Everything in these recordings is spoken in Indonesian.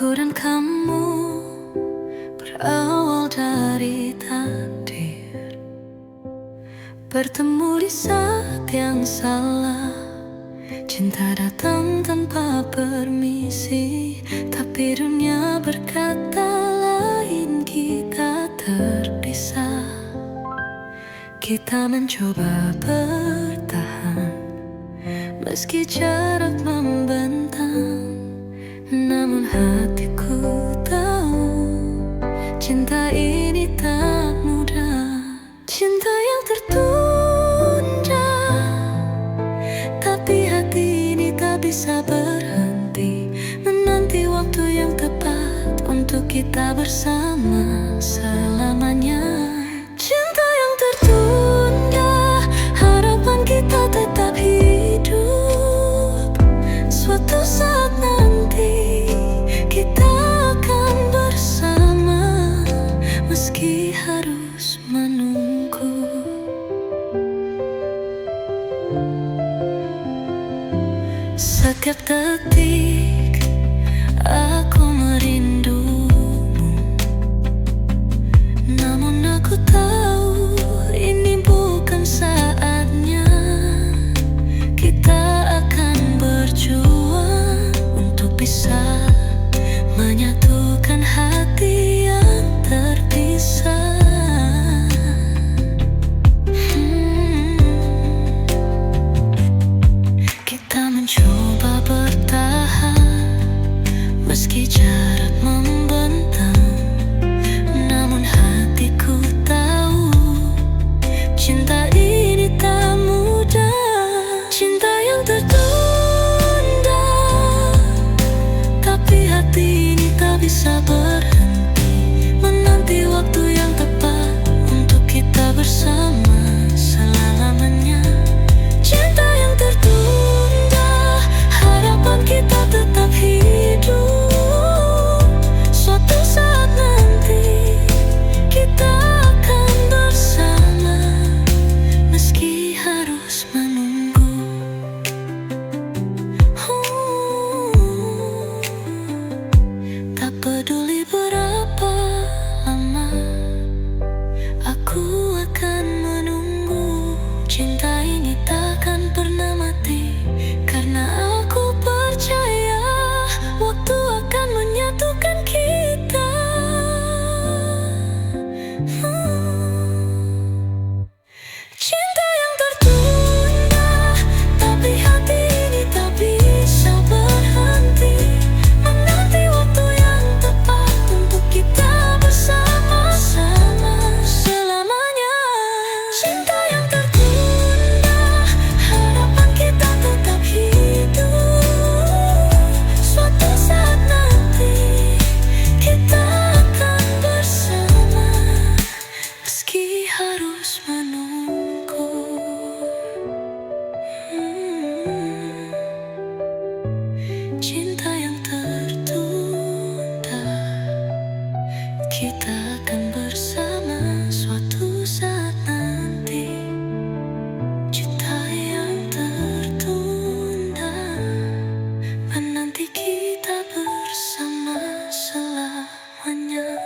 Aku dan kamu berawal dari takdir, bertemu di saat yang salah. Cinta datang tanpa permisi, tapi dunia berkata lain. Kita terpisah, kita mencoba bertahan meski jarak membentang. Namun hatiku tahu cinta ini tak mudah. Cinta yang tertunda, tapi hati ini tak bisa berhenti menanti waktu yang tepat untuk kita bersama selamanya. Cinta yang tertunda, harapan kita tetap hidup. Suatu saat nanti kita akan bersama, meski harus menunggu. Setiap detik aku merindumu, namun aku tahu ini bukan saatnya. Kita akan berjuang untuk bisa menyatukan hati yang terpisah. Kita mencoba bertahan meski jarak membentang. Namun hatiku tahu cinta ini tak mudah. Cinta yang tertunda, tapi hati ini tak bisa berhenti menanti waktu yang tepat untuk kita bersama selamanya. Cinta yang tertunda, harapan kita tetap hidup. Suatu saat nanti kita akan bersama, meski harus menunggu. Tak peduli berapa lama, aku akan menunggu. Cinta ini takkan pernah mati, karena aku percaya waktu akan menyatukan kita. Cinta yang tertunda, tapi hati ini tak bisa berhenti menanti waktu yang tepat untuk kita bersama-sama selamanya. Cinta yang tertunda, harapan kita tetap hidup. Suatu saat nanti kita akan bersama, meski harus menunggu. Cinta yang tertunda, kita akan bersama suatu saat nanti. Cinta yang tertunda, menanti kita bersama selamanya.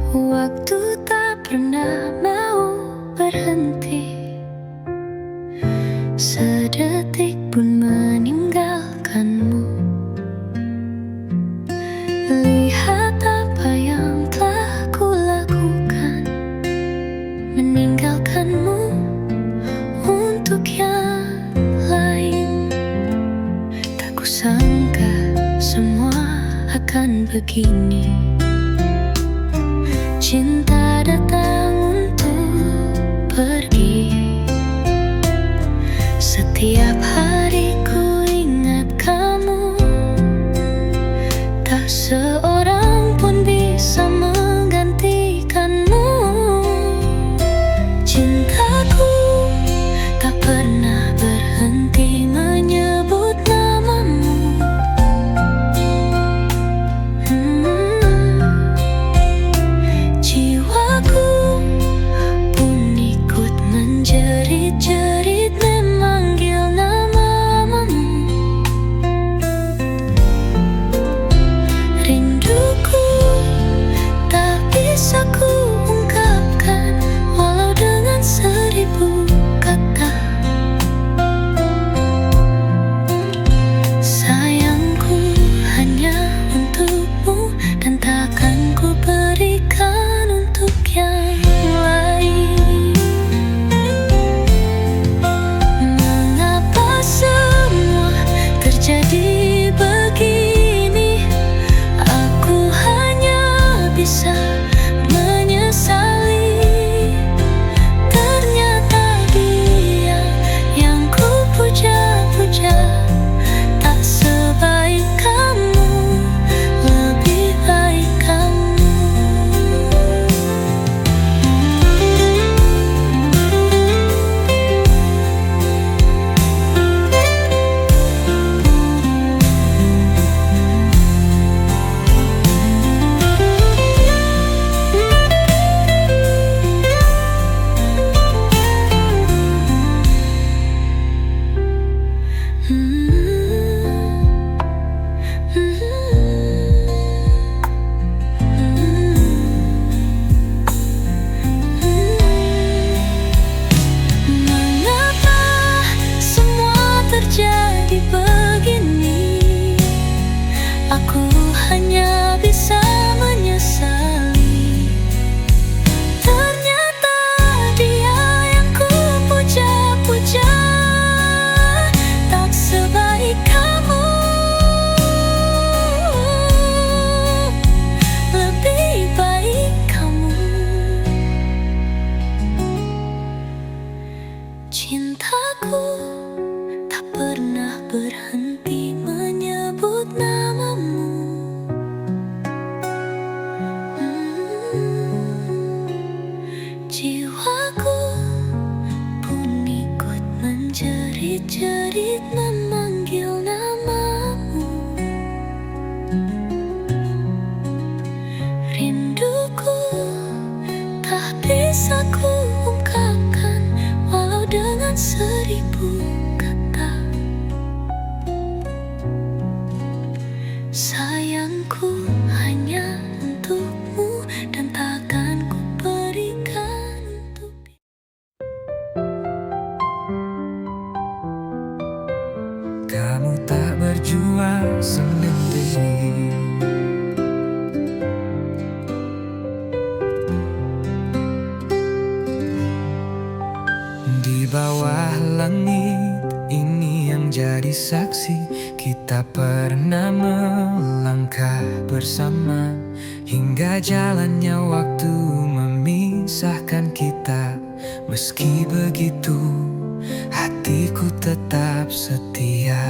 Waktu tak pernah mau berhenti, sedetik pun meninggalkanmu. Lihat apa yang telah kulakukan, meninggalkanmu untuk yang lain. Tak kusangka semua akan begini. Cinta datang untuk pergi. Setiap hari ku ingat kamu, tak seorang pun bisa menggantikanmu. Cintaku tak pernah berhenti menyebut namamu. Cintaku tak pernah berhenti menyebut namamu. Jiwaku pun ikut menjerit-jerit memanggil namamu. Rinduku tak bisa ku ungkapkan walau dengan 1000 kata. Sayangku hanya untukmu dan takkan ku berikan untuk Kamu tak berjuang sendiri. Di bawah langit ini yang jadi saksi, kita pernah melangkah bersama hingga jalannya waktu memisahkan kita. Meski begitu, hatiku tetap setia.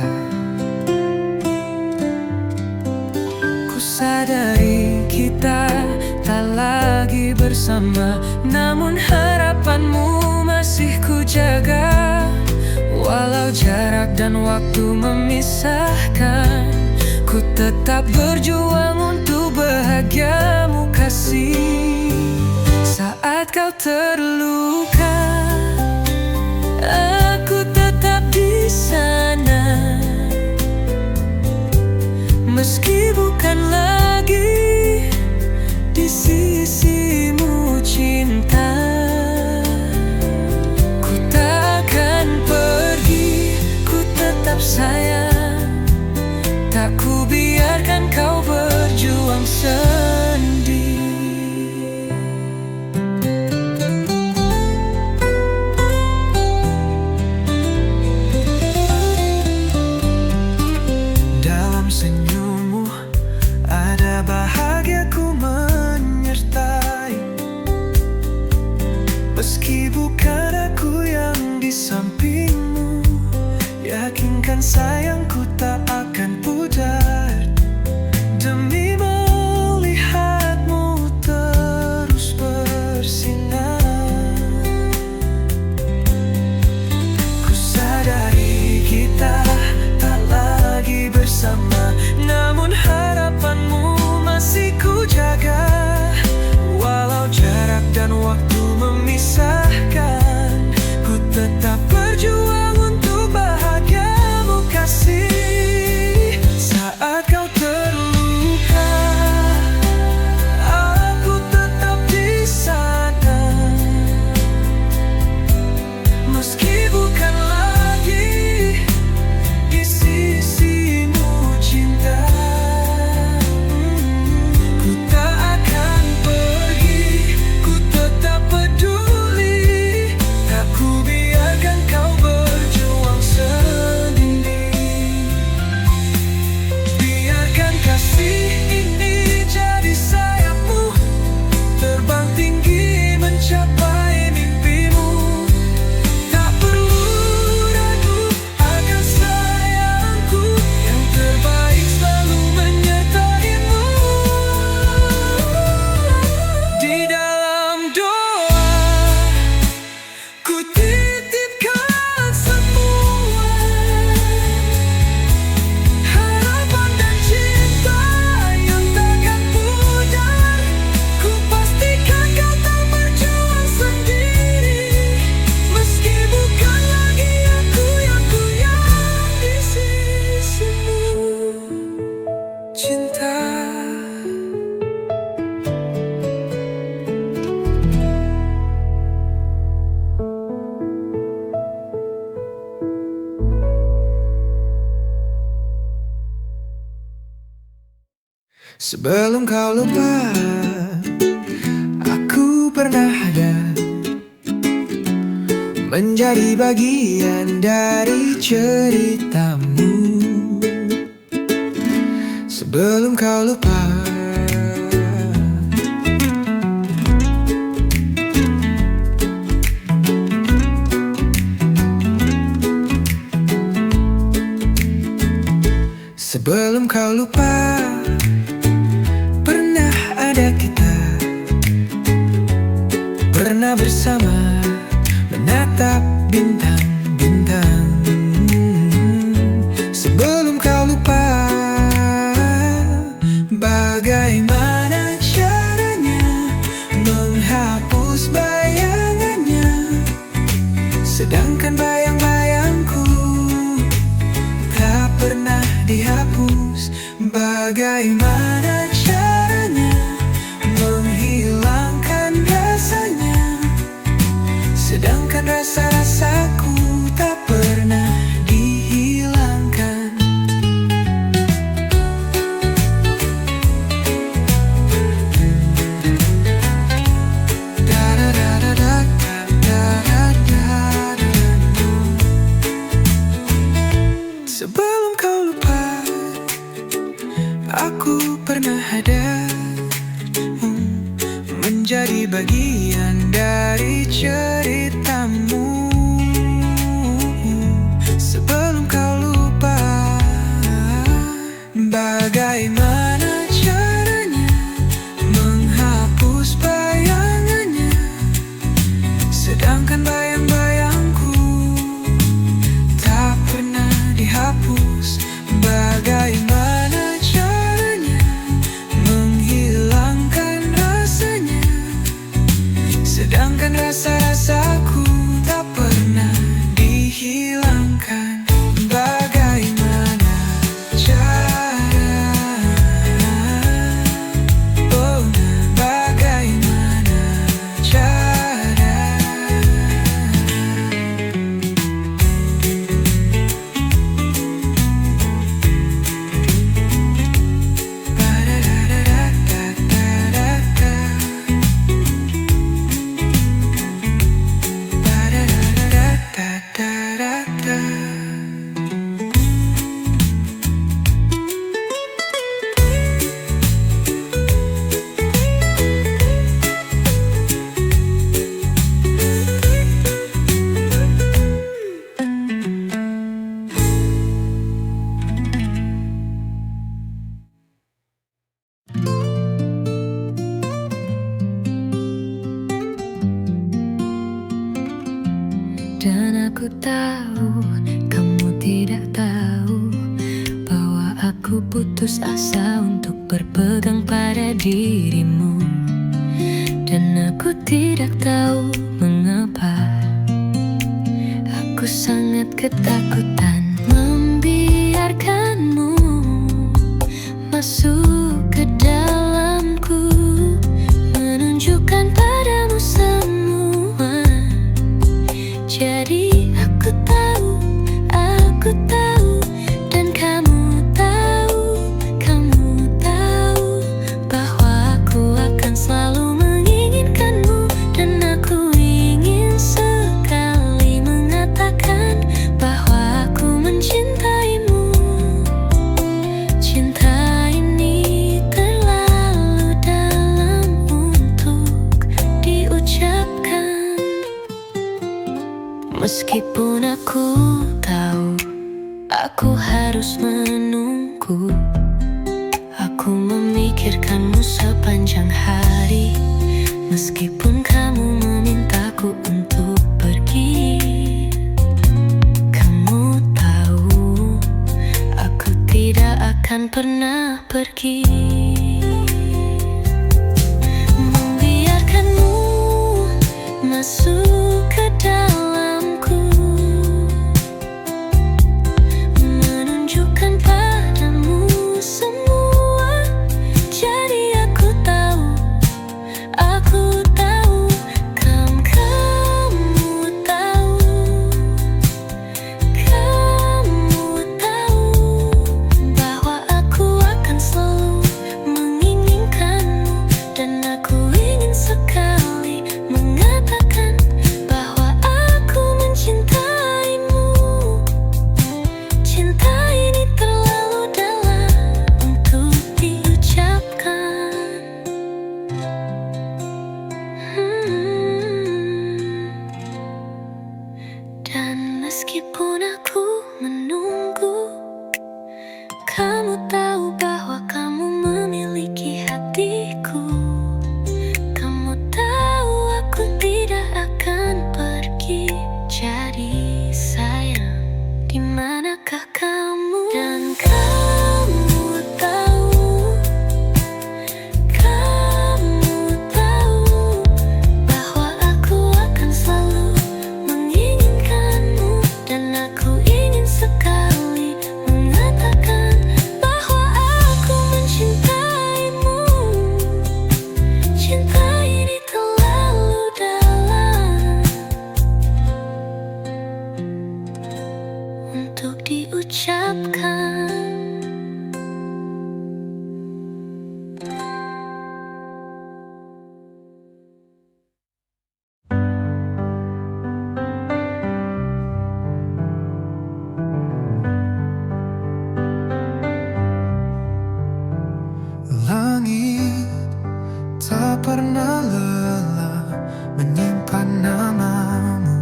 Ku sadari kita tak lagi bersama, namun harapanmu masih ku jaga. Walau jarak dan waktu memisahkan, ku tetap berjuang untuk bahagiamu kasih. Saat kau terluka, aku tetap di sana. Meski bukan lagi di sisimu cinta, ku tak akan pergi, ku tetap sayang. Tak ku biarkan kau berjuang sendiri. Dalam senyummu ada bahagiaku menyertai. Meski bukan aku yang di sampingmu, yakinkan sayangku tak akan pudar demi melihatmu terus bersinar. Ku sadari kita tak lagi bersama, namun harapanmu masih ku jaga. Walau jarak dan waktu memisahkan, ku tetap berjuang untuk bahagiamu kasih. Saat kau terluka, aku tetap di sana. Meski bukan lagi di sisimu cinta, ku tak akan pergi, ku tetap peduli. Tak ku biarkan kau berjuang sendiri. Biarkan kasih ini jadi sayapmu, terbang tinggi mencapai mimpimu. Tak perlu ragu akan sayangku, yang terbaik selalu menyertaimu. Di dalam doa, ku titipkan semua harapan dan cinta yang takkan pudar. Ku pastikan kau tak berjuang sendiri. Meski bukan lagi aku yang di sisimu cinta. Sebelum kau lupa, aku pernah ada, menjadi bagian dari ceritamu. Sebelum kau lupa, Sebelum kau lupa, pernah ada kita, pernah bersama menatap bintang-bintang. Sebelum kau lupa, bagaimana caranya menghapus bayangannya, sedangkan bayang-bayangku tak pernah dihapus. Bagaimana caranya menghilangkan rasanya, sedangkan rasa-rasaku tak pernah dihilangkan. Sebelum kau lupa, aku pernah ada, menjadi bagian dari ceritamu. Sebelum kau lupa, bagaimana caranya menghapus bayangannya, sedangkan bayang-bayangku tak pernah dihapus. Bagaimana caranya menghilangkan rasanya, sedangkan rasa-rasaku tak pernah dihilangkan. Bagaimana cara, oh, bagaimana cara. Dan aku tahu, kamu tidak tahu bahwa aku putus asa untuk berpegang pada dirimu. Dan aku tidak tahu mengapa aku sangat ketakutan membiarkanmu masuk ke dalamku, menunjukkan padamu semua. Jadi aku tahu, dan kamu tahu bahwa aku akan selalu menginginkanmu. Dan aku ingin sekali mengatakan bahwa aku mencintaimu. Cinta ini terlalu dalam untuk diucapkan. Meskipun aku tahu aku harus menunggu, aku memikirkanmu sepanjang hari. Meskipun kamu memintaku untuk pergi, kamu tahu aku tidak akan pernah pergi. Membiarkanmu masuk ke dalamku, menunjukkan padamu semua. Jadi aku tahu, kamu tahu bahwa aku akan selalu menginginkanmu. Dan aku ingin sekali mengatakan bahwa aku mencintaimu. Cinta ini terlalu dalam untuk diucapkan. Dan meskipun aku menunggu, kamu manakah kamu? Dan kamu tahu bahwa aku akan selalu menginginkanmu. Dan aku ingin sekali mengatakan bahwa aku mencintaimu. Cinta ini terlalu dalam untuk diucapkan. Langit tak pernah lelah menyimpan namamu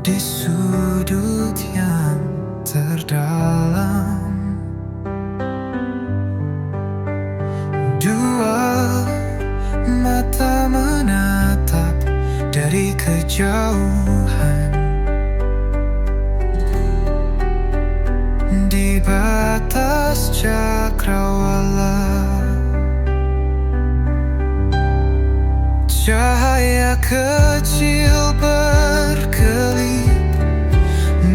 di sudut yang terdalam. Dua mata menatap dari kejauhan di batas cakrawala. Cahaya kecil berkelip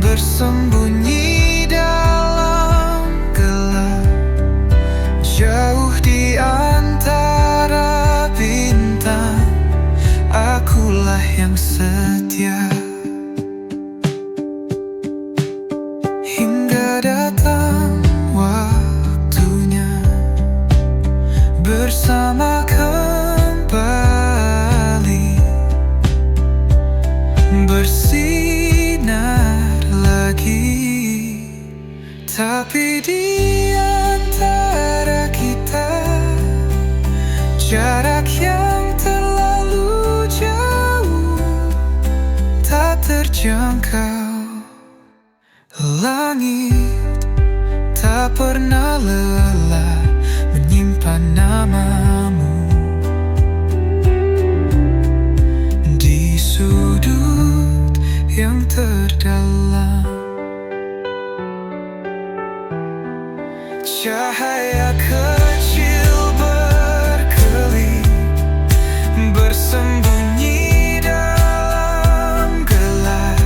bersembunyi dalam gelap, jauh di antara bintang. Akulah yang setia hingga datang waktunya bersama kembali, bersinar lagi. Tapi di antara kita jarak yang terlalu jauh, tak terjangkau. Langit tak pernah lelah menyimpan namamu di sudut yang terdalam. Cahaya kecil berkelip bersembunyi dalam gelap,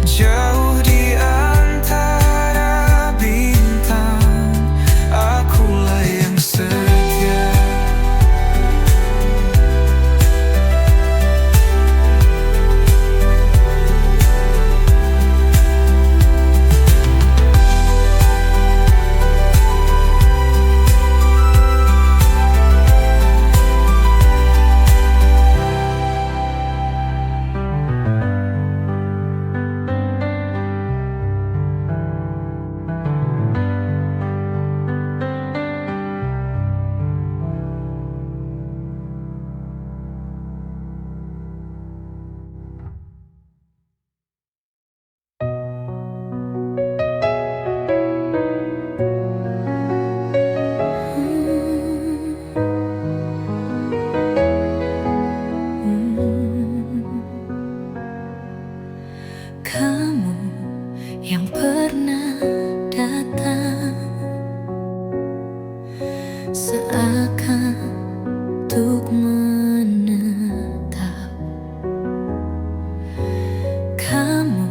jauh di antara bintang. Akulah yang setia Kamu yang pernah datang seakan untuk menetap. Kamu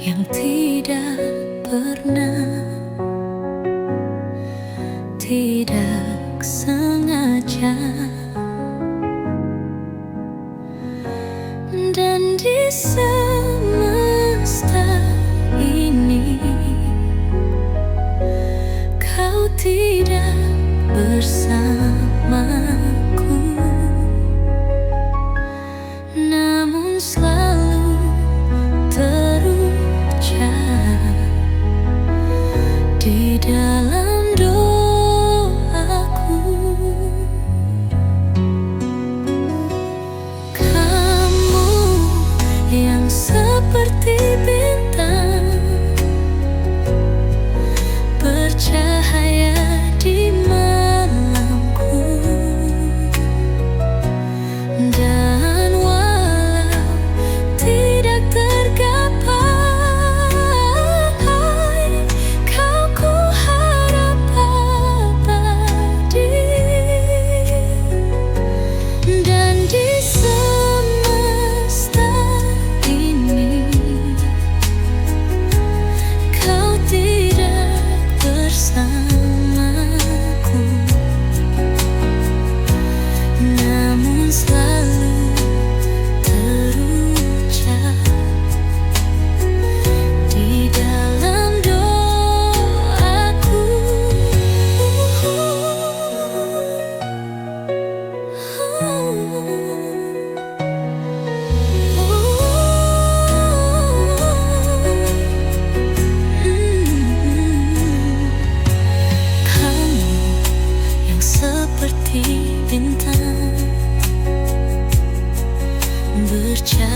yang tidak pernah, tidak sengaja, dan di semesta ini kau tidak bersamaku, namun selalu terucap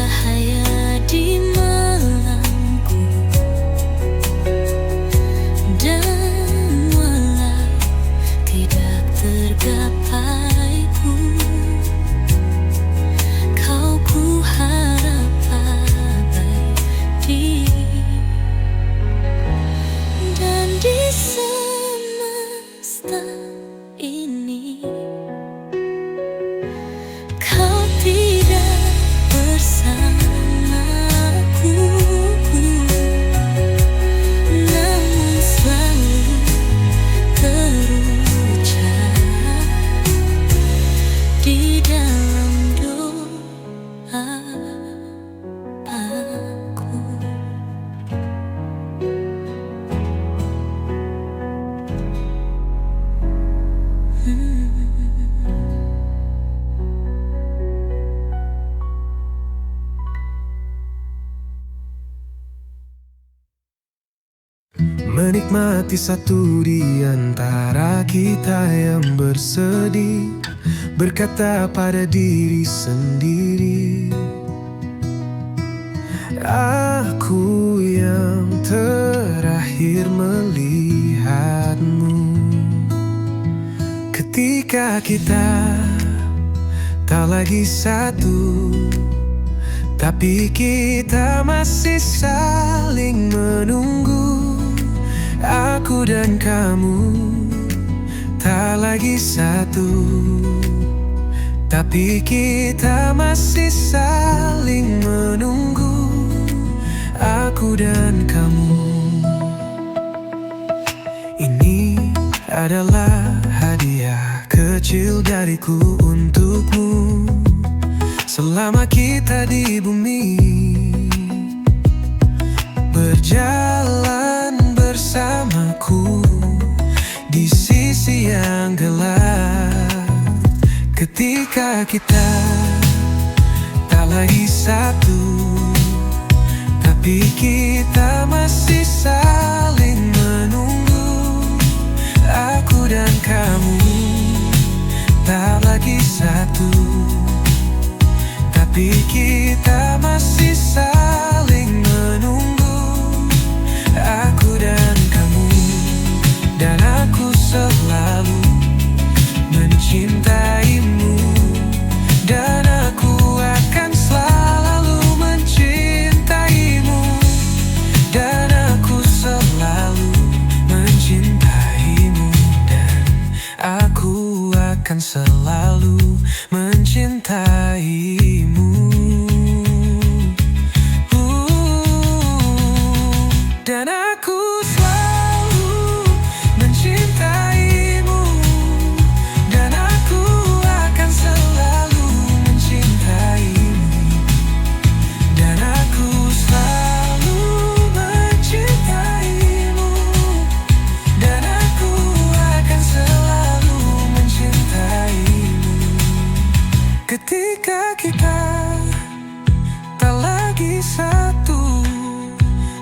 cahaya di malamku, dan walau tidak tergapaiku, kau ku harap abadi. Dan di semesta ini kau tidak bersamaku, namun selalu terucap di dalam doaku. Menikmati satu di antara kita yang bersedih, berkata pada diri sendiri, aku yang terakhir melihatmu. Ketika kita tak lagi satu, tapi kita masih saling menunggu. Aku dan kamu tak lagi satu, tapi kita masih saling menunggu. Aku dan kamu. Ini adalah hadiah kecil dariku untukmu. Selama kita di bumi, berjalan bersamaku di sisi yang gelap. Ketika kita tak lagi satu, tapi kita masih saling menunggu. Aku dan kamu tak lagi satu, tapi kita masih saling menunggu. Aku dan kamu, dan aku selalu mencintaimu, dan aku akan selalu mencintaimu, dan aku selalu mencintaimu, dan aku akan selalu mencintaimu. Dan aku selalu mencintaimu, dan aku akan selalu mencintaimu, dan aku selalu mencintaimu, dan aku akan selalu mencintaimu. Ketika kita tak lagi satu,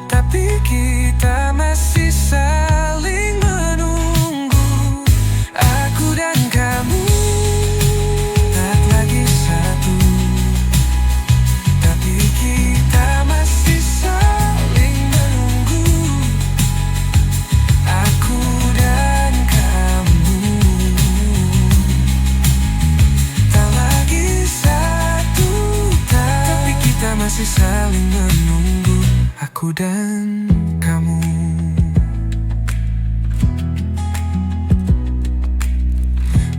tapi kita masih saling menunggu. Aku dan kamu tak lagi satu, tapi kita masih saling menunggu. Aku dan kamu tak lagi satu, tapi kita masih saling menunggu. Aku dan kamu.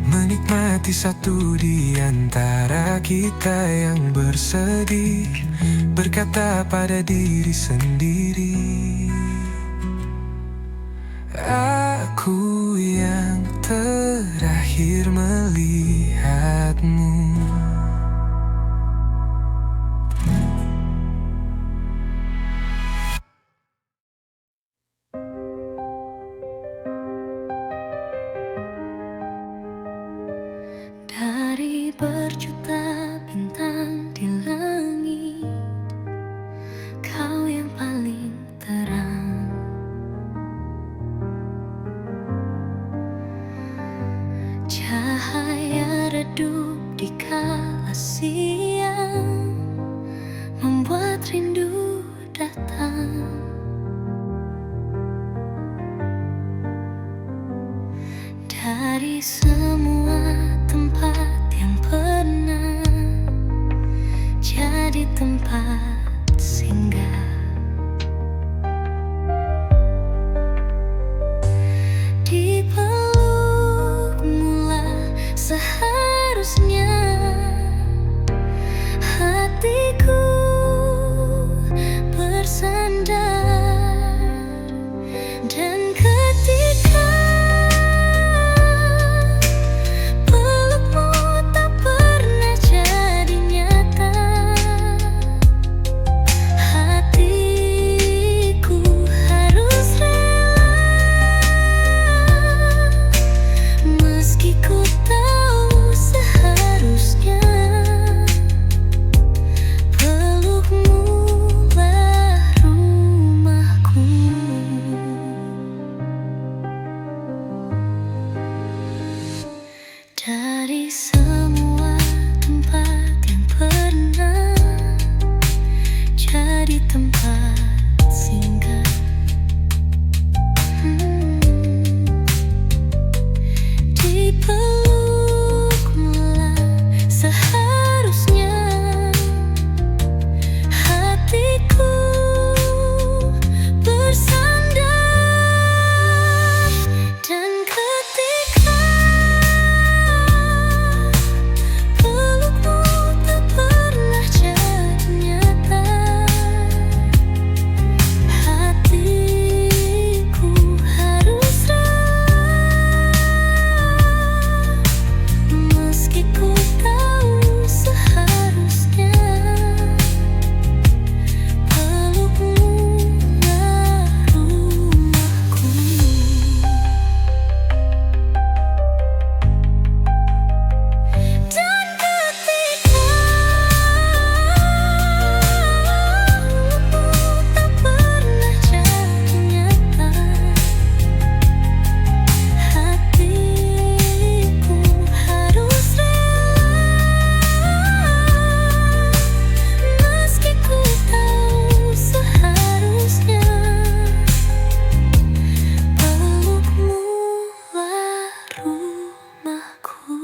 Menikmati satu di antara kita yang bersedih, berkata pada diri sendiri, aku yang terakhir melihatmu. Dari berjuta bintang di langit, kau yang paling terang. Cahaya redup di rindu datang. Dari semua tempat yang pernah jadi tempat singgah, dipelukmu lah seharusnya hatiku bersandar. Dan ketika pelukmu tak pernah jadi nyata, hatiku harus rela, meski ku tahu seharusnya pelukmu lah rumahku. Dari semua tempat yang pernah jadi tempat singgah, dipelukmu lah seharusnya hatiku bersandar. Dan ketika pelukmu tak pernah jadi nyata, hatiku harus rela, meski ku tahu seharusnya pelukmu lah rumahku. Dan ketika pelukmu tak pernah jadi nyata, hatiku harus rela, meski ku tahu seharusnya pelukmu lah rumahku.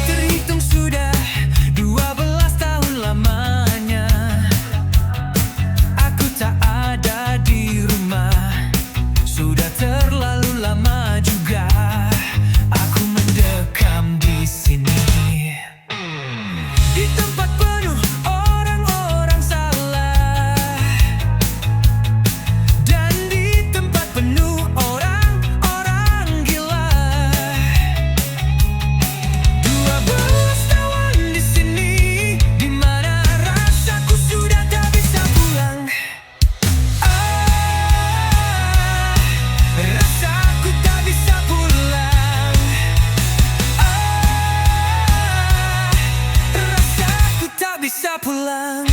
Terhitung sudah 12 tahun lamanya aku tak ada di rumah. Sudah terlalu lama juga aku mendekam di sini, di tempat penuh orang-orang salah, dan di tempat penuh orang-orang gila. 12 tahun di sini, di mana rasaku sudah tak bisa pulang. Rasaku tak bisa pulang. Rasaku tak bisa pulang.